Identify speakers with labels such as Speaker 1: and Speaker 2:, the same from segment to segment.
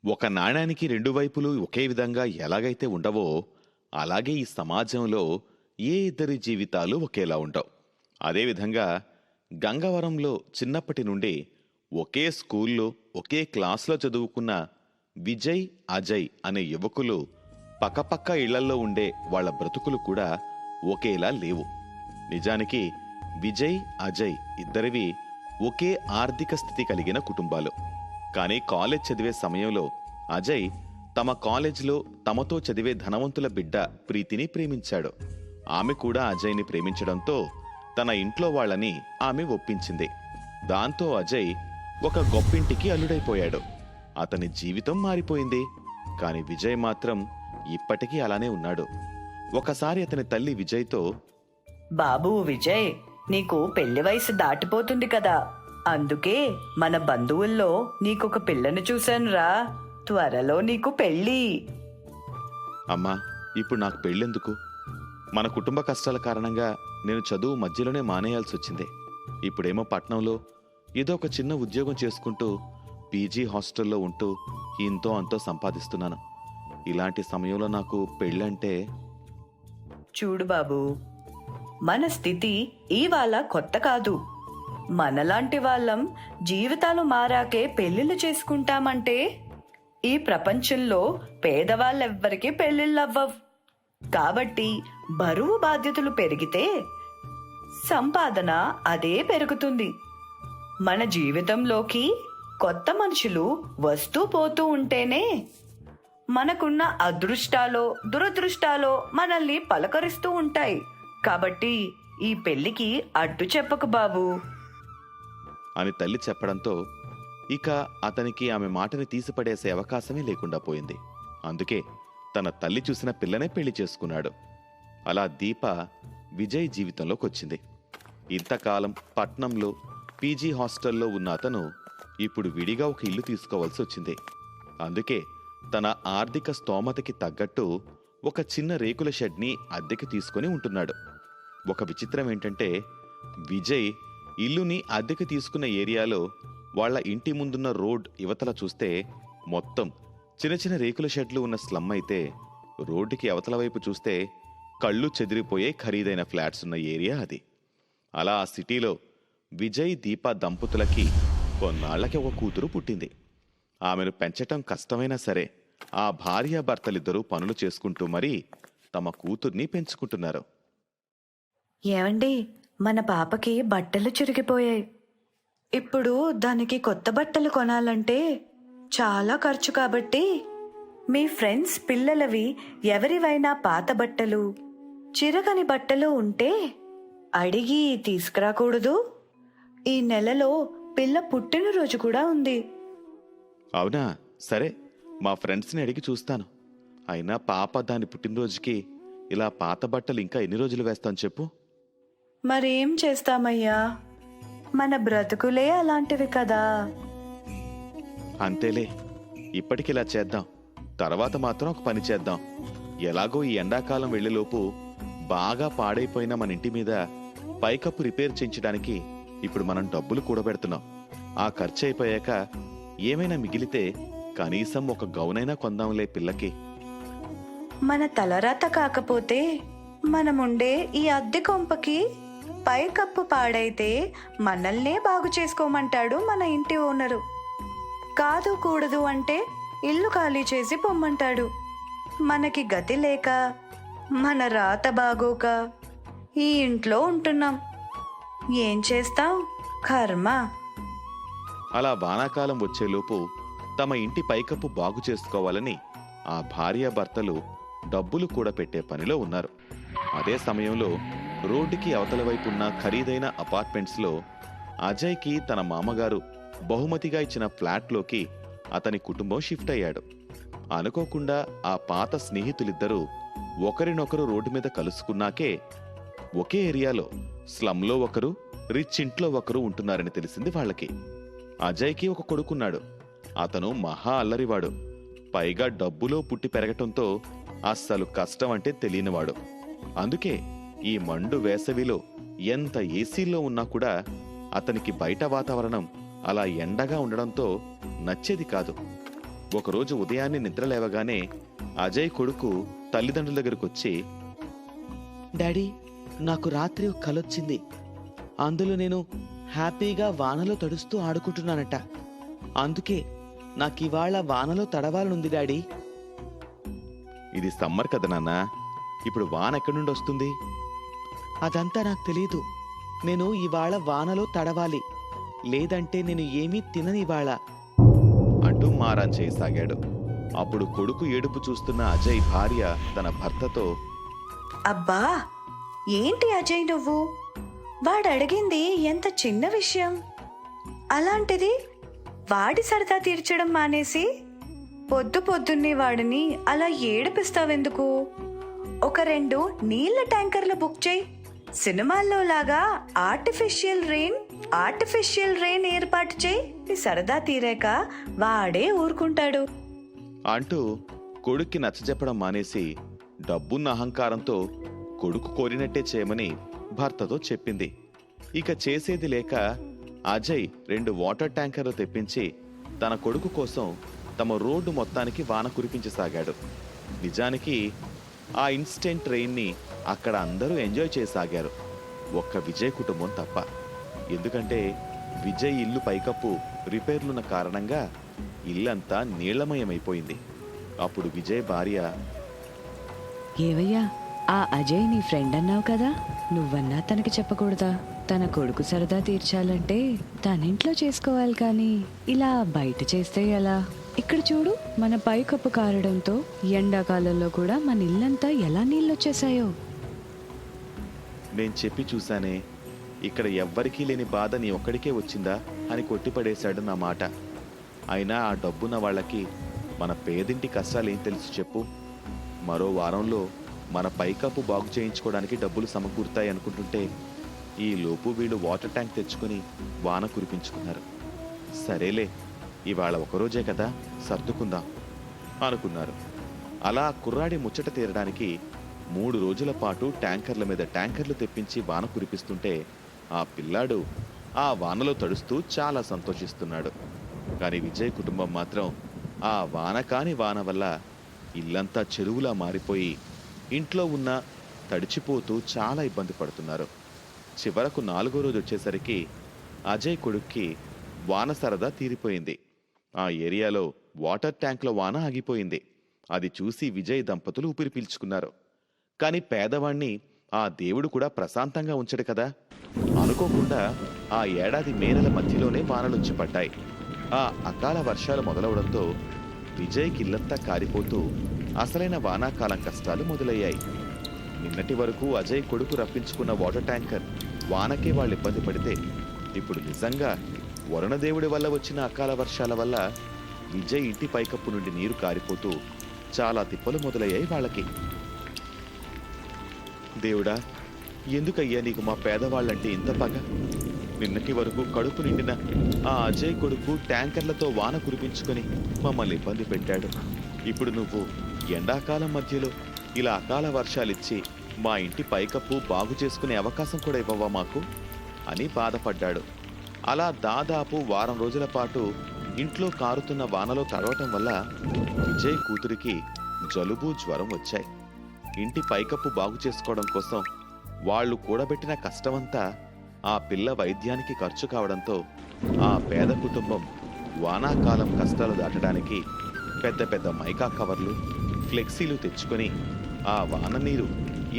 Speaker 1: ఒక నాణానికి రెండు వైపులు ఒకే విధంగా ఎలాగైతే ఉండవో, అలాగే ఈ సమాజంలో ఏ ఇద్దరి జీవితాలు ఒకేలా ఉండవు. అదేవిధంగా గంగవరంలో చిన్నప్పటి నుండి ఒకే స్కూల్లో ఒకే క్లాస్లో చదువుకున్న విజయ్, అజయ్ అనే యువకులు పక్కపక్క ఇళ్లల్లో ఉండే వాళ్ళ బ్రతుకులు కూడా ఒకేలా లేవు. నిజానికి విజయ్, అజయ్ ఇద్దరివి ఒకే ఆర్థిక స్థితి కలిగిన కుటుంబాలు. కానీ కాలేజ్ చదివే సమయంలో అజయ్ తమ కాలేజ్లో తమతో చదివే ధనవంతుల బిడ్డ ప్రీతిని ప్రేమించాడు. ఆమె కూడా అజయ్ని ప్రేమించడంతో తన ఇంట్లో వాళ్ళని ఆమె ఒప్పించింది. దాంతో అజయ్ ఒక గొప్పింటికి అల్లుడైపోయాడు. అతని జీవితం మారిపోయింది. కాని విజయ్ మాత్రం ఇప్పటికీ అలానే ఉన్నాడు. ఒకసారి అతని తల్లి విజయ్తో,
Speaker 2: బాబూ విజయ్, నీకు పెళ్లి వయసు దాటిపోతుంది కదా, అందుకే మన బంధువుల్లో నీకొక పిల్లను చూశానురా, త్వరలో నీకు పెళ్ళి.
Speaker 1: అమ్మా, ఇప్పుడు నాకు పెళ్ళెందుకు? మన కుటుంబ కష్టాల కారణంగా నేను చదువు మధ్యలోనే మానేయాల్సి వచ్చింది. ఇప్పుడేమో పట్నంలో ఏదో ఒక చిన్న ఉద్యోగం చేసుకుంటూ పీజీ హాస్టల్లో ఉంటూ ఇంతో అంతో సంపాదిస్తున్నాను. ఇలాంటి సమయంలో నాకు పెళ్ళంటే...
Speaker 2: చూడు బాబు, మన స్థితి ఇవాళ కొత్త కాదు. మనలాంటి వాళ్ళం జీవితాలు మారాకే పెళ్లిళ్ళు చేసుకుంటామంటే ఈ ప్రపంచంలో పేదవాళ్ళెవ్వరికీ పెళ్లిళ్ళవ్వవు. కాబట్టి బరువు బాధ్యతలు పెరిగితే సంపాదన అదే పెరుగుతుంది. మన జీవితంలోకి కొత్త మనుషులు వస్తూ పోతూ ఉంటేనే మనకున్న అదృష్టాలో దురదృష్టాలో మనల్ని పలకరిస్తూ ఉంటాయి. కాబట్టి ఈ పెళ్లికి అడ్డు చెప్పకు బాబు
Speaker 1: అని తల్లి చెప్పడంతో ఇక అతనికి ఆమె మాటని తీసిపడేసే అవకాశమే లేకుండా పోయింది. అందుకే తన తల్లి చూసిన పిల్లనే పెళ్లి చేసుకున్నాడు. అలా దీప విజయ్ జీవితంలోకొచ్చింది. ఇంతకాలం పట్నంలో పీజీ హాస్టల్లో ఉన్న అతను ఇప్పుడు విడిగా ఒక ఇల్లు తీసుకోవాల్సి వచ్చింది. అందుకే తన ఆర్థిక స్తోమతకి తగ్గట్టు ఒక చిన్న రేకుల షెడ్ని అద్దెకి తీసుకొని ఉంటున్నాడు. ఒక విచిత్రం ఏంటంటే, విజయ్ ఇల్లుని అద్దెకి తీసుకున్న ఏరియాలో వాళ్ల ఇంటి ముందున్న రోడ్ యువతల చూస్తే మొత్తం చిన్న చిన్న రేకుల షెడ్లు ఉన్న స్లమ్ అయితే, రోడ్డుకి అవతల వైపు చూస్తే కళ్ళు చెదిరిపోయే ఖరీదైన ఫ్లాట్స్ ఉన్న ఏరియా అది. అలా ఆ సిటీలో విజయ్, దీప దంపతులకి కొన్నాళ్లకి ఒక కూతురు పుట్టింది. ఆమెను పెంచటం కష్టమైనా సరే ఆ భార్యాభర్తలిద్దరూ పనులు చేసుకుంటూ మరీ తమ కూతుర్ని పెంచుకుంటున్నారు.
Speaker 2: ఏమండి, మన పాపకి బట్టలు చిరిగిపోయాయి. ఇప్పుడు దానికి కొత్త బట్టలు కొనాలంటే చాలా ఖర్చు. కాబట్టి మీ ఫ్రెండ్స్ పిల్లలవి ఎవరివైనా పాత బట్టలు, చిరగని బట్టలు ఉంటే అడిగి తీసుకురాకూడదు? ఈ నెలలో పిల్ల పుట్టినరోజు కూడా ఉంది.
Speaker 1: అవునా? సరే, మా ఫ్రెండ్స్ని అడిగి చూస్తాను. అయినా పాప దాని పుట్టినరోజుకి ఇలా పాత బట్టలు ఇంకా ఎన్ని రోజులు వేస్తాను చెప్పు?
Speaker 2: మరేం చేస్తామయ్యా, మన బ్రతుకులే అలాంటివి కదా.
Speaker 1: అంతేలే, ఇప్పటికిలా చేద్దాం. తర్వాత మాత్రం ఒక పని చేద్దాం. ఎలాగో ఈ ఎండాకాలం వెళ్లేలోపు బాగా పాడైపోయిన మన ఇంటి మీద పైకప్పు రిపేర్ చేయించడానికి ఇప్పుడు మనం డబ్బులు కూడబెడుతున్నాం. ఆ ఖర్చు అయిపోయాక ఏమైనా మిగిలితే కనీసం ఒక గౌనైనా కొందాంలే పిల్లకి.
Speaker 2: మన తలరాత కాకపోతే మనముండే ఈ అద్దె కొంపకి పైకప్పు పాడైతే మనల్నే బాగు చేసుకోమంటాడు మన ఇంటి ఓనరు. కాదు కూడదు అంటే ఇల్లు ఖాళీ చేసి పొమ్మంటాడు. మనకి గతి లేక, మన రాత బాగోక ఈ ఇంట్లో ఉంటున్నాం. ఏం చేస్తాం, కర్మ.
Speaker 1: అలా వానాకాలం వచ్చేలోపు తమ ఇంటి పైకప్పు బాగు చేసుకోవాలని ఆ భార్యాభర్తలు డబ్బులు కూడా పెట్టే పనిలో ఉన్నారు. అదే సమయంలో రోడ్డుకి అవతల వైపున్న ఖరీదైన అపార్ట్మెంట్స్లో అజయ్కి తన మామగారు బహుమతిగా ఇచ్చిన ఫ్లాట్లోకి అతని కుటుంబం షిఫ్ట్ అయ్యాడు. అనుకోకుండా ఆ పాత స్నేహితులిద్దరూ ఒకరినొకరు రోడ్డు మీద కలుసుకున్నాకే ఒకే ఏరియాలో స్లమ్లో ఒకరు, రిచ్ ఇంట్లో ఒకరు ఉంటున్నారని తెలిసింది వాళ్ళకి. అజయ్కి ఒక కొడుకున్నాడు. అతను మహా అల్లరివాడు. పైగా డబ్బులో పుట్టి పెరగటంతో అస్సలు కష్టం అంటే తెలియనివాడు. అందుకే ఈ మండు వేసవిలో ఎంత ఏసీల్లో ఉన్నా కూడా అతనికి బయట వాతావరణం అలా ఎండగా ఉండడంతో నచ్చేది కాదు. ఒకరోజు ఉదయాన్నే నిద్ర లేవగానే అజయ్ కొడుకు తల్లిదండ్రుల దగ్గరకు వచ్చి, డాడీ, నాకు రాత్రి ఒక కలొచ్చింది. అందులో నేను హ్యాపీగా వానలో తడుస్తూ ఆడుకుంటున్నానట. అందుకే నాకివాళ వానలో తడవాలనుంది డాడీ. ఇది సమ్మర్ కదా నాన్న, ఇప్పుడు వాన ఎక్కడి నుండి వస్తుంది? అదంతా నాకు తెలీదు. నేను ఇవాళ వానలో తడవాలి, లేదంటే నేను ఏమీ తిననివాళ అంటూ మారాన్ చేయసాగాడు. అప్పుడు కొడుకు ఏడుపు చూస్తున్న అజయ్ భార్య తన భర్తతో,
Speaker 2: అబ్బా, ఏంటి అజయ్ నువ్వు? వాడు అడిగింది ఎంత చిన్న విషయం, అలాంటిది వాడి సరదా తీర్చడం మానేసి పొద్దున్నే వాడిని అలా ఏడిపిస్తావెందుకు? ఒక 2 నీళ్ల ట్యాంకర్లు బుక్ చేయి. సినిమాల్లో లాగా ఆర్టిఫిషియల్ రెయిన్ ఏర్పాటు చేయి. నీ సరదా తీరాక వాడే ఊరుకుంటాడు
Speaker 1: అంటూ కొడుక్కి నచ్చజెప్పడం మానేసి డబ్బున్న అహంకారంతో కొడుకు కోరినట్టే చేయమని భర్తతో చెప్పింది. ఇక చేసేది లేక అజయ్ 2 వాటర్ ట్యాంకర్లు తెప్పించి తన కొడుకు కోసం తమ రోడ్డు మొత్తానికి వాన కురిపించసాగాడు. నిజానికి ఆ ఇన్స్టెంట్ రెయిన్ని అక్కడ అందరూ ఎంజాయ్ చేయసాగారు, ఒక్క విజయ్ కుటుంబం తప్ప. ఎందుకంటే విజయ్ ఇల్లు పైకప్పు రిపేర్లున్న కారణంగా ఇల్లంతా నీళ్లమయమైపోయింది. అప్పుడు విజయ్ భార్య,
Speaker 3: ఏవయ్యా, ఆ అజయ్ నీ ఫ్రెండ్ అన్నావు కదా, నువ్వన్నా తనకి చెప్పకూడదా? తన కొడుకు సరదా తీర్చాలంటే తనింట్లో చేసుకోవాలి, కానీ ఇలా బయట చేస్తే ఎలా? ఇక్కడ చూడు, మన పైకప్పు కారడంతో ఎండాకాలంలో కూడా మన ఇల్లంతా ఎలా నీళ్ళొచ్చేసాయో.
Speaker 1: నేను చెప్పి చూశానే, ఇక్కడ ఎవ్వరికీ లేని బాధ నీ ఒక్కడికే వచ్చిందా అని కొట్టిపడేశాడు నా మాట. అయినా ఆ డబ్బున్న వాళ్ళకి మన పేదింటి కష్టాలు ఏం తెలుసు చెప్పు? మరో వారంలో మన పైకప్పు బాగు చేయించుకోవడానికి డబ్బులు సమకూరుతాయి అనుకుంటుంటే ఈ లోపు వీళ్ళు వాటర్ ట్యాంక్ తెచ్చుకొని వాన కురిపించుకున్నారు. సరేలే, ఇవాళ ఒకరోజే కదా, సర్దుకుందాం అనుకున్నారు. అలా కుర్రాడి ముచ్చట తీరడానికి 3 రోజుల పాటు ట్యాంకర్ల మీద ట్యాంకర్లు తెప్పించి వాన కురిపిస్తుంటే ఆ పిల్లాడు ఆ వానలో తడుస్తూ చాలా సంతోషిస్తున్నాడు. కానీ విజయ్ కుటుంబం మాత్రం ఆ వాన కాని వాన వల్ల ఇల్లంతా చెరువులా మారిపోయి ఇంట్లో ఉన్న తడిచిపోతూ చాలా ఇబ్బంది పడుతున్నారు. చివరకు 4వ రోజు వచ్చేసరికి అజయ్ కొడుక్కి వాన సరదా తీరిపోయింది. ఆ ఏరియాలో వాటర్ ట్యాంక్లో వాన ఆగిపోయింది. అది చూసి విజయ్ దంపతులు ఊపిరి పీల్చుకున్నారు. కానీ పేదవాణ్ణి ఆ దేవుడు కూడా ప్రశాంతంగా ఉంచడు కదా. అనుకోకుండా ఆ ఏడాది మే నెల మధ్యలోనే వానలొచ్చి పడ్డాయి. ఆ అకాల వర్షాలు మొదలవడంతో విజయ్కి ఇల్లంతా కారిపోతూ అసలైన వానాకాలం కష్టాలు మొదలయ్యాయి. నిన్నటి వరకు అజయ్ కొడుకు రప్పించుకున్న వాటర్ ట్యాంకర్ వానకే వాళ్ళు ఇబ్బంది పడితే ఇప్పుడు నిజంగా వరుణదేవుడి వల్ల వచ్చిన అకాల వర్షాల వల్ల విజయ్ ఇంటి పైకప్పు నుండి నీరు కారిపోతూ చాలా తిప్పలు మొదలయ్యాయి వాళ్ళకి. దేవుడా, ఎందుకయ్యా నీకు మా పేదవాళ్ళంటే ఇంత పగ? నిన్నటి వరకు కడుపు నిండిన ఆ అజయ్ కొడుకు ట్యాంకర్లతో వాన కురిపించుకొని మమ్మల్ని ఇబ్బంది పెట్టాడు. ఇప్పుడు నువ్వు ఎండాకాలం మధ్యలో ఇలా అకాల వర్షాలిచ్చి మా ఇంటి పైకప్పు బాగు చేసుకునే అవకాశం కూడా ఇవ్వవా మాకు అని బాధపడ్డాడు. అలా దాదాపు వారం రోజుల పాటు ఇంట్లో కారుతున్న వానలో తడవటం వల్ల విజయ్ కూతురికి జలుబు, జ్వరం వచ్చాయి. ఇంటి పైకప్పు బాగు చేసుకోవడం కోసం వాళ్ళు కూడబెట్టిన కష్టమంతా ఆ పిల్ల వైద్యానికి ఖర్చు కావడంతో ఆ పేద కుటుంబం వానాకాలం కష్టాలు దాటడానికి పెద్ద పెద్ద మైకా కవర్లు, ఫ్లెక్సీలు తెచ్చుకొని ఆ వాన నీరు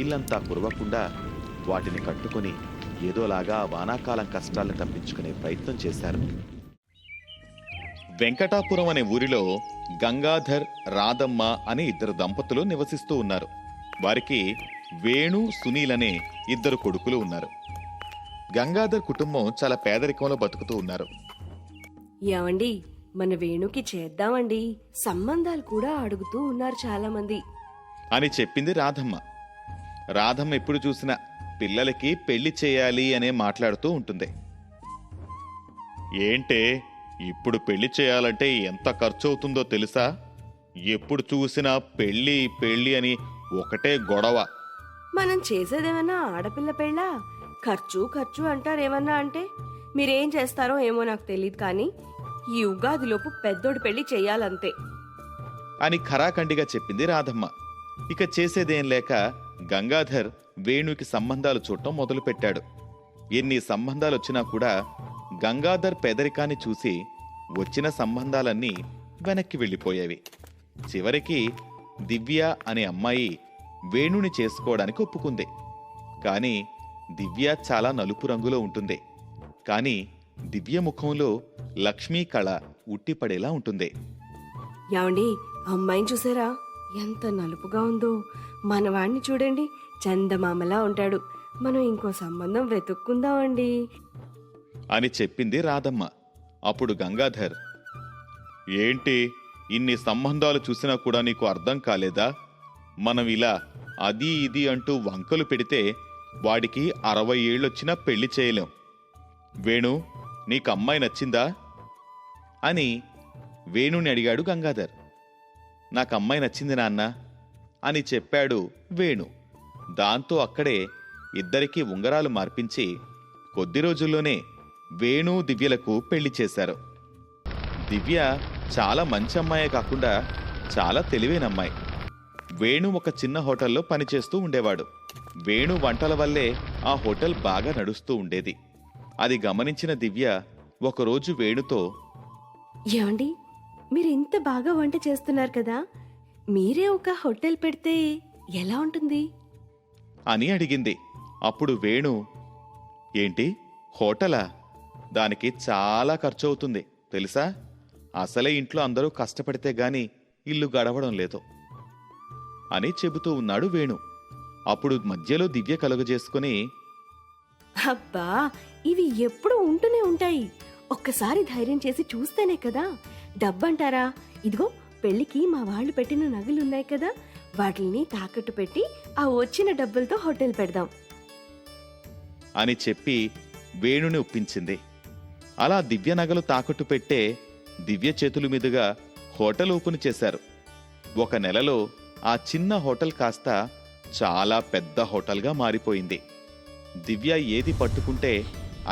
Speaker 1: ఇల్లంతా కురవకుండా వాటిని కట్టుకొని ఏదోలాగా వానాకాలం కష్టాలను తప్పించుకునే ప్రయత్నం చేశారు. వెంకటాపురం అనే ఊరిలో గంగాధర్, రాధమ్మ అనే 2 దంపతులు నివసిస్తూ ఉన్నారు. వారికి వేణు, సునీల్ అనే 2 కొడుకులు ఉన్నారు. గంగాధర్ కుటుంబం చాలా పేదరికంలో బతుకుతూ ఉన్నారు.
Speaker 4: ఏమండి, మన వేణుకి చేద్దామండి, సంబంధాలు కూడా అడుగుతూ ఉన్నారు చాలా మంది
Speaker 1: అని చెప్పింది రాధమ్మ. రాధమ్మ ఎప్పుడు చూసినా పిల్లలకి పెళ్లి చేయాలి అనే మాట్లాడుతూ ఉంటుంది. ఏంటే, ఇప్పుడు పెళ్లి చేయాలంటే ఎంత ఖర్చు అవుతుందో తెలుసా? ఎప్పుడు చూసినా పెళ్లి పెళ్లి అని ఒకటే గొడవ.
Speaker 4: మనం చేసేదేమన్నా ఆడపిల్ల పెళ్ళా? ఖర్చు ఖర్చు అంటారేమన్నా అంటే మీరేం చేస్తారో ఏమో నాకు తెలియదు, కానీ ఈ ఉగాదిలోపు పెద్దోడి పెళ్లి చెయ్యాలంతే.
Speaker 1: అని ఖరాఖండిగా చెప్పింది రాధమ్మ. ఇక చేసేదేం లేక గంగాధర్ వేణుకి సంబంధాలు చూడటం మొదలుపెట్టాడు. ఎన్ని సంబంధాలొచ్చినా కూడా గంగాధర్ పేదరికాన్ని చూసి వచ్చిన సంబంధాలన్నీ వెనక్కి వెళ్ళిపోయేవి. చివరికి దివ్య అనే అమ్మాయి వేణుని చేసుకోవడానికి ఒప్పుకుంది. కానీ దివ్య చాలా నలుపు రంగులో ఉంటుంది. కానీ దివ్య ముఖంలో లక్ష్మీ కళ ఉట్టిపడేలా ఉంటుంది.
Speaker 4: ఏమండి, అమ్మాయిని చూసారా ఎంత నలుపుగా ఉందో? మనవాణ్ణి చూడండి, చందమామలా ఉంటాడు. మనం ఇంకో సంబంధం వెతుక్కుందామండి
Speaker 1: అని చెప్పింది రాధమ్మ. అప్పుడు గంగాధర్, ఏంటి ఇన్ని సంబంధాలు చూసినా కూడా నీకు అర్థం కాలేదా? మనం ఇలా అది ఇది అంటూ వంకలు పెడితే వాడికి 60 ఏళ్ళొచ్చినా పెళ్లి చేయలేం. వేణు, నీకు అమ్మాయి నచ్చిందా అని వేణుని అడిగాడు గంగాధర్. నాకు అమ్మాయి నచ్చింది నాన్న అని చెప్పాడు వేణు. దాంతో అక్కడే ఇద్దరికీ ఉంగరాలు మార్పించి కొద్ది రోజుల్లోనే వేణు దివ్యలకు పెళ్లి చేశారు. దివ్య చాలా మంచి అమ్మాయే కాకుండా చాలా తెలివైన అమ్మాయి. వేణు ఒక చిన్న హోటల్లో పనిచేస్తూ ఉండేవాడు. వేణు వంటల వల్లే ఆ హోటల్ బాగా నడుస్తూ ఉండేది. అది గమనించిన దివ్య ఒకరోజు వేణుతో,
Speaker 4: ఏమండి, మీరు ఇంత బాగా వంట చేస్తున్నారు కదా, మీరే ఒక హోటల్ పెడితే ఎలా ఉంటుంది
Speaker 1: అని అడిగింది. అప్పుడు వేణు, ఏంటి హోటలా? దానికి చాలా ఖర్చు అవుతుంది తెలుసా? అసలే ఇంట్లో అందరూ కష్టపడితే గాని ఇల్లు గడవడం లేదు అని చెబుతూ ఉన్నాడు వేణు. అప్పుడు మధ్యలో దివ్య కలుగజేసుకుని,
Speaker 4: అబ్బా, ఇవి ఎప్పుడు ఉంటూనే ఉంటాయి. ఒక్కసారి ధైర్యం చేసి చూస్తేనే కదా. డబ్బంటారా? ఇదిగో పెళ్లికి మా వాళ్ళు పెట్టిన నగలున్నాయి కదా, వాటిని తాకట్టు పెట్టి ఆ వచ్చిన డబ్బులతో హోటల్ పెడదాం
Speaker 1: అని చెప్పి వేణుని ఒప్పించింది. అలా దివ్య నగలు తాకట్టు పెట్టే దివ్య చేతుల మీదుగా హోటల్ ఓపెన్ చేశారు. 1 నెలలో ఆ చిన్న హోటల్ కాస్త చాలా పెద్ద హోటల్గా మారిపోయింది. దివ్య ఏది పట్టుకుంటే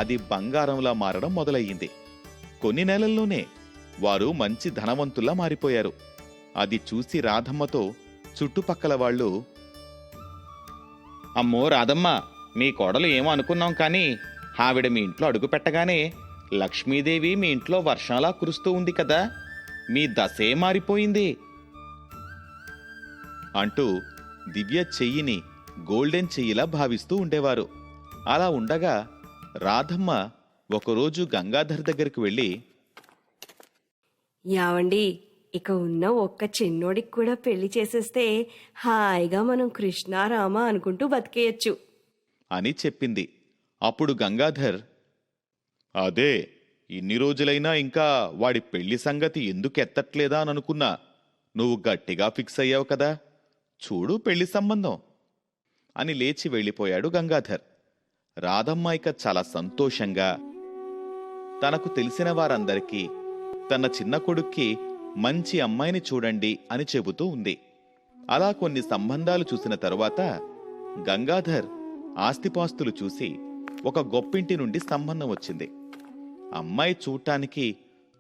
Speaker 1: అది బంగారంలా మారడం మొదలయ్యింది. కొన్ని నెలల్లోనే వారు మంచి ధనవంతుల్లా మారిపోయారు. అది చూసి రాధమ్మతో చుట్టుపక్కల వాళ్ళు, అమ్మో రాధమ్మ, మీ కోడలు ఏమో అనుకున్నాం కానీ ఆవిడ మీ ఇంట్లో అడుగు పెట్టగానే లక్ష్మీదేవి మీ ఇంట్లో వర్షంలా కురుస్తూ ఉంది కదా, మీ దశే మారిపోయింది అంటూ దివ్య చెయ్యిని గోల్డెన్ చెయ్యిలా భావిస్తూ ఉండేవారు. అలా ఉండగా రాధమ్మ ఒకరోజు గంగాధర్ దగ్గరికి వెళ్ళి,
Speaker 4: యావండి, ఇక ఉన్న ఒక్క చిన్నోడికి కూడా పెళ్లి చేసేస్తే హాయిగా మనం కృష్ణారామ అనుకుంటూ బతికేయచ్చు
Speaker 1: అని చెప్పింది. అప్పుడు గంగాధర్, అదే ఇన్ని రోజులైనా ఇంకా వాడి పెళ్లి సంగతి ఎందుకు ఎత్తట్లేదా అని అనుకున్నా. నువ్వు గట్టిగా ఫిక్స్ అయ్యావు కదా, చూడు పెళ్లి సంబంధం అని లేచి వెళ్ళిపోయాడు గంగాధర్. రాధమ్మ ఇక చాలా సంతోషంగా తనకు తెలిసిన వారందరికీ తన చిన్న కొడుక్కి మంచి అమ్మాయిని చూడండి అని చెబుతూ ఉంది. అలా కొన్ని సంబంధాలు చూసిన తరువాత గంగాధర్ ఆస్తిపాస్తులు చూసి ఒక గొప్పింటి నుండి సంబంధం వచ్చింది. అమ్మాయి చూడటానికి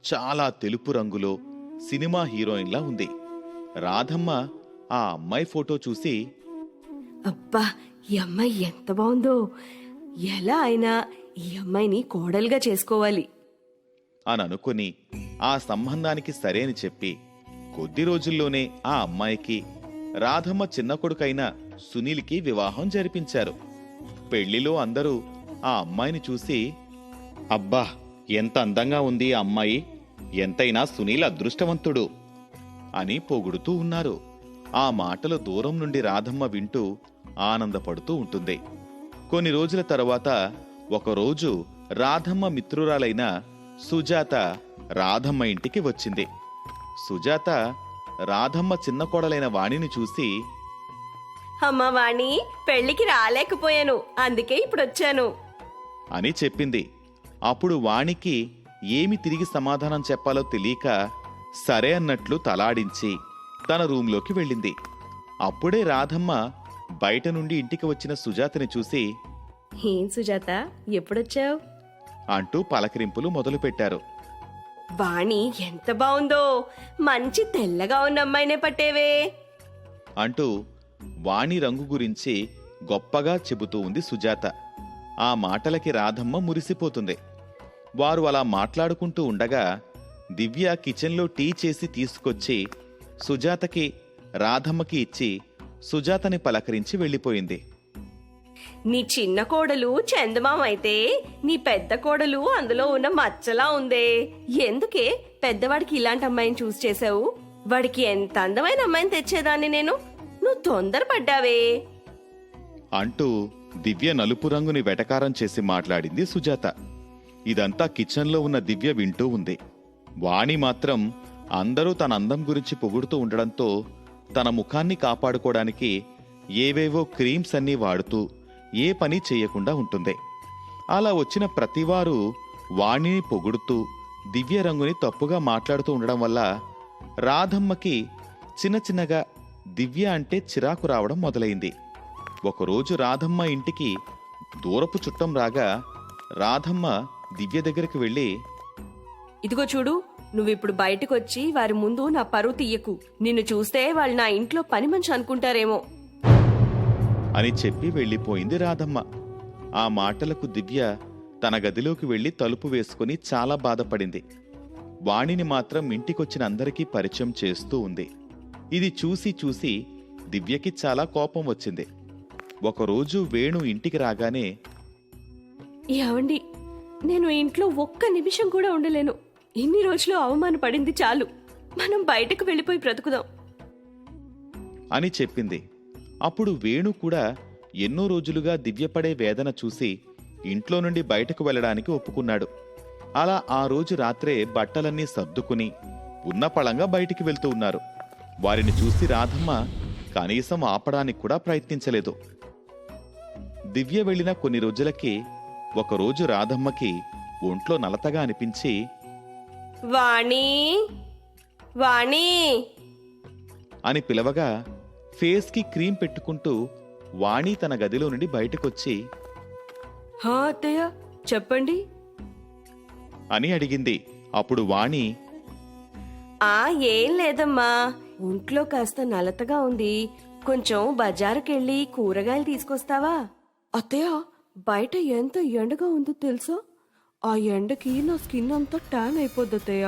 Speaker 1: చాలా తెలుపు రంగులో సినిమా హీరోయిన్లా ఉంది. రాధమ్మ ఆ అమ్మాయి ఫోటో చూసి,
Speaker 4: అబ్బా, ఈ అమ్మాయి ఎంత బాగుందో, ఎలా అయినా ఈ అమ్మాయిని కోడలుగా చేసుకోవాలి
Speaker 1: అని అనుకుని ఆ సంబంధానికి సరే అని చెప్పి కొద్ది రోజుల్లోనే ఆ అమ్మాయికి రాధమ్మ చిన్న కొడుకైన సునీల్కి వివాహం జరిపించారు. పెళ్లిలో అందరూ ఆ అమ్మాయిని చూసి, అబ్బా ఎంత అందంగా ఉంది ఆ అమ్మాయి, ఎంతైనా సునీల్ అదృష్టవంతుడు అని పొగుడుతూ ఉన్నారు. ఆ మాటలు దూరం నుండి రాధమ్మ వింటూ ఆనందపడుతూ ఉంటుంది. కొన్ని రోజుల తర్వాత ఒకరోజు రాధమ్మ మిత్రురాలైన సుజాత రాధమ్మ ఇంటికి వచ్చింది. సుజాత రాధమ్మ చిన్న కోడలైన వాణిని చూసి,
Speaker 4: అమ్మ వాణి, పెళ్లికి రాలేకపోయాను, అందుకే ఇప్పుడు వచ్చాను
Speaker 1: అని చెప్పింది. అప్పుడు వాణికి ఏమి తిరిగి సమాధానం చెప్పాలో తెలియక సరే అన్నట్లు తలాడించి తన రూంలోకి వెళ్ళింది. అప్పుడే రాధమ్మ బయట నుండి ఇంటికి వచ్చిన సుజాతని చూసి,
Speaker 4: ఏం సుజాత, ఎప్పుడొచ్చావు
Speaker 1: అంటూ పలకరింపులు మొదలుపెట్టారు.
Speaker 4: వాణి ఎంత బాగుందో, మంచి తెల్లగా ఉన్న అమ్మాయినే పట్టేవే
Speaker 1: అంటూ వాణి రంగు గురించి గొప్పగా చెబుతూ ఉంది సుజాత. ఆ మాటలకి రాధమ్మ మురిసిపోతుంది. వారు అలా మాట్లాడుకుంటూ ఉండగా దివ్య కిచెన్లో టీ చేసి తీసుకొచ్చి సుజాతకి రాధమ్మకి ఇచ్చి సుజాతని పలకరించి వెళ్ళిపోయింది.
Speaker 4: నీ చిన్న కోడలు చందమామ అయితే నీ పెద్ద కోడలు అందులో ఉన్న మచ్చలా ఉందే. ఎందుకే పెద్దవాడికి ఇలాంటి అమ్మాయిని చూస్ చేసావు? వాడికి ఎంత అందమైన అమ్మాయిని తెచ్చేదాన్ని నేను. నువ్వు తొందరపడ్డావే
Speaker 1: అంటూ దివ్య నలుపు రంగుని వెటకారం చేసి మాట్లాడింది సుజాత. ఇదంతా కిచెన్లో ఉన్న దివ్య వింటూ ఉంది. వాణి మాత్రం అందరూ తన అందం గురించి పొగుడుతూ ఉండడంతో తన ముఖాన్ని కాపాడుకోవడానికి ఏవేవో క్రీమ్స్ అన్నీ వాడుతూ ఏ పని చేయకుండా ఉంటుంది. అలా వచ్చిన ప్రతివారు వాణిని పొగుడుతూ దివ్య రంగుని తప్పుగా మాట్లాడుతూ ఉండడం వల్ల రాధమ్మకి చిన్న చిన్నగా దివ్య అంటే చిరాకు రావడం మొదలైంది. ఒకరోజు రాధమ్మ ఇంటికి దూరపు చుట్టం రాగా రాధమ్మ దివ్య దగ్గరికి వెళ్ళి,
Speaker 4: ఇదిగో చూడు, నువ్విప్పుడు బయటకొచ్చి వారి ముందు నా పరువు తీయకు. నిన్ను చూస్తే వాళ్ళు నా ఇంట్లో పని మనిషి అనుకుంటారేమో
Speaker 1: అని చెప్పి వెళ్ళిపోయింది రాధమ్మ. ఆ మాటలకు దివ్య తన గదిలోకి వెళ్లి తలుపు వేసుకుని చాలా బాధపడింది. వాణిని మాత్రం ఇంటికొచ్చిన అందరికీ పరిచయం చేస్తూ ఉంది. ఇది చూసి చూసి దివ్యకి చాలా కోపం వచ్చింది. ఒకరోజు వేణు ఇంటికి రాగానే,
Speaker 4: ఏవండి, నేను ఇంట్లో ఒక్క నిమిషం కూడా ఉండలేను. ఇన్ని రోజులు అవమానపడింది చాలు. మనం బయటకు వెళ్ళిపోయి బ్రతుకుదాం
Speaker 1: అని చెప్పింది. అప్పుడు వేణు కూడా ఎన్నో రోజులుగా దివ్యపడే వేదన చూసి ఇంట్లో నుండి బయటకు వెళ్ళడానికి ఒప్పుకున్నాడు. అలా ఆ రోజు రాత్రే బట్టలన్నీ సర్దుకుని ఉన్న పళంగా బయటికి వెళ్తూ ఉన్నారు. వారిని చూసి రాధమ్మ కనీసం ఆపడానికి కూడా ప్రయత్నించలేదు. దివ్య వెళ్ళిన కొన్ని రోజులకి ఒకరోజు రాధమ్మకి ఒంట్లో నలతగా అనిపించి,
Speaker 4: వాణి వాణి
Speaker 1: అని పిలవగా ఫేస్కి క్రీమ్ పెట్టుకుంటూ వాణి తన గదిలో నుండి బయటకొచ్చి,
Speaker 4: హా అత్తయ్య, చెప్పండి
Speaker 1: అని అడిగింది. అప్పుడు వాణి,
Speaker 4: ఏం లేదమ్మా, ఒంట్లో కాస్త నలతగా ఉంది. కొంచెం బజారుకెళ్ళి కూరగాయలు తీసుకొస్తావా? అత్తయ్య, బయట ఎంత ఎండగా ఉందో తెలుసా? ఆ ఎండకి నా స్కిన్ అంతా ట్యాన్ అయిపోద్ది అత్తయ్య.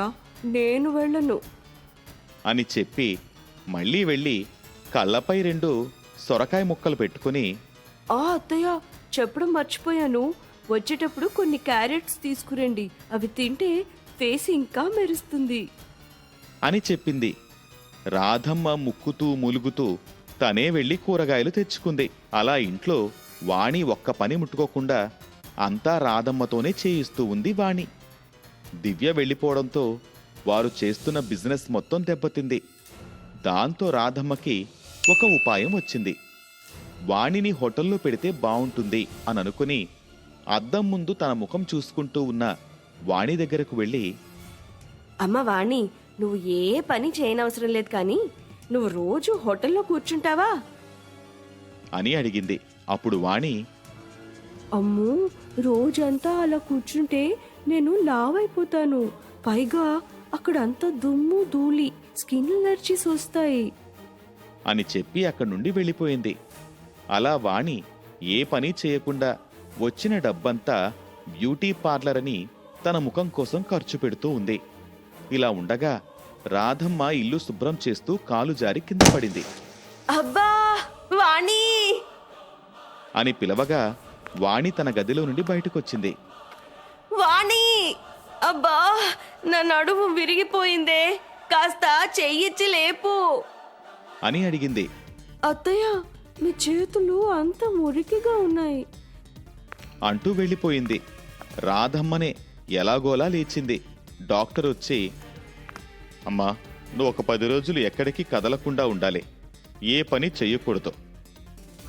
Speaker 4: నేను వెళ్ళను
Speaker 1: అని చెప్పి మళ్ళీ వెళ్ళి కళ్ళపై 2 సొరకాయ ముక్కలు పెట్టుకుని,
Speaker 4: అత్తయ్య, చెప్పడం మర్చిపోయాను. వచ్చేటప్పుడు కొన్ని క్యారెట్స్ తీసుకురండి. అవి తింటే ఫేస్ ఇంకా మెరుస్తుంది
Speaker 1: అని చెప్పింది. రాధమ్మ ముక్కుతూ ములుగుతూ తనే వెళ్ళి కూరగాయలు తెచ్చుకుంది. అలా ఇంట్లో వాణి ఒక్క పని ముట్టుకోకుండా అంతా రాధమ్మతోనే చేయిస్తూ ఉంది వాణి. దివ్య వెళ్ళిపోవడంతో వారు చేస్తున్న బిజినెస్ మొత్తం దెబ్బతింది. దాంతో రాధమ్మకి ఒక ఉపాయం వచ్చింది. వాణిని హోటల్లో పెడితే బావుంటుంది అని అనుకుని అద్దం ముందు తన ముఖం చూసుకుంటూ ఉన్న వాణి దగ్గరకు వెళ్ళి,
Speaker 4: అమ్మ వాణి, నువ్వు ఏ పని చేయనవసరం లేదు, కానీ నువ్వు రోజు హోటల్లో కూర్చుంటావా
Speaker 1: అని అడిగింది. అప్పుడు వాణి,
Speaker 4: అమ్మో, రోజంతా అలా కూర్చుంటే నేను లావైపోతాను. పైగా అక్కడంతా దుమ్ము ధూళి, స్కిన్ అలర్జీస్ వస్తాయి
Speaker 1: అని చెప్పి అక్కడి నుండి వెళ్ళిపోయింది. అలా వాణి ఏ పని చేయకుండా వచ్చిన డబ్బంతా బ్యూటీ పార్లర్ అని తన ముఖం కోసం ఖర్చు పెడుతూ ఉంది. ఇలా ఉండగా రాధమ్మ ఇల్లు శుభ్రం చేస్తూ కాలు జారి కింద పడింది.
Speaker 4: అబ్బా వాణి
Speaker 1: అని పిలవగా వాణి తన గదిలో నుండి బయటకొచ్చింది.
Speaker 4: వాణి, అబ్బా నా నడుము విరిగిపోయిందే, కాస్త చెయ్యిచ్చి లేపు
Speaker 1: అని అడిగింది.
Speaker 4: అత్తయ్య, మీ చేతులు అంత మురికిగా ఉన్నాయి
Speaker 1: అంటూ వెళ్ళిపోయింది. రాధమ్మనే ఎలాగోలా లేచింది. డాక్టర్ వచ్చి, అమ్మా, నువ్వు ఒక 10 రోజులు ఎక్కడికి కదలకుండా ఉండాలి, ఏ పని చెయ్యకూడదు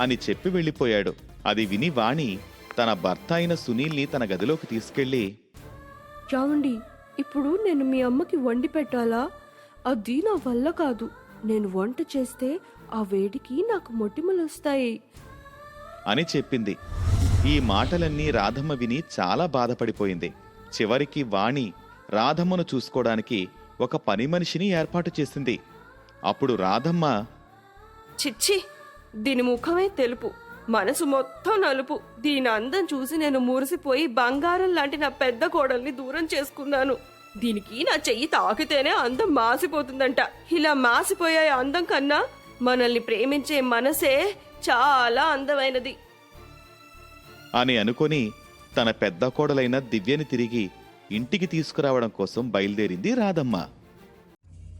Speaker 1: అని చెప్పి వెళ్ళిపోయాడు. అది విని వాణి తన భర్త అయిన సునీల్ని తన గదిలోకి తీసుకెళ్లి,
Speaker 4: చావండి, ఇప్పుడు నేను మీ అమ్మకి వండి పెట్టాలా? అది నా వల్ల కాదు. నేను వంట చేస్తే ఆ వేడికి నాకు మొటిమలు వస్తాయి
Speaker 1: అని చెప్పింది. ఈ మాటలన్నీ రాధమ్మ విని చాలా బాధపడిపోయింది. చివరికి వాణి రాధమ్మను చూసుకోవడానికి ఒక పని మనిషిని ఏర్పాటు చేసింది. అప్పుడు రాధమ్మ,
Speaker 4: చిచ్చి, దీని ముఖమే తెలుపు, మనసు మొత్తం నలుపు. దీని అందం చూసి నేను మురిసిపోయి బంగారం లాంటి నా పెద్ద కోడల్ని దూరం చేసుకున్నాను. దీనికి నా చెయ్యి తాకితేనే అందం మాసిపోతుందంట. ఇలా మాసిపోయే అందం కన్నా మనల్ని ప్రేమించే మనసే చాలా అందమైనది
Speaker 1: అని అనుకొని తన పెద్ద కోడలైన దివ్యని తిరిగి ఇంటికి తీసుకురావడం కోసం బయలుదేరింది రాధమ్మ.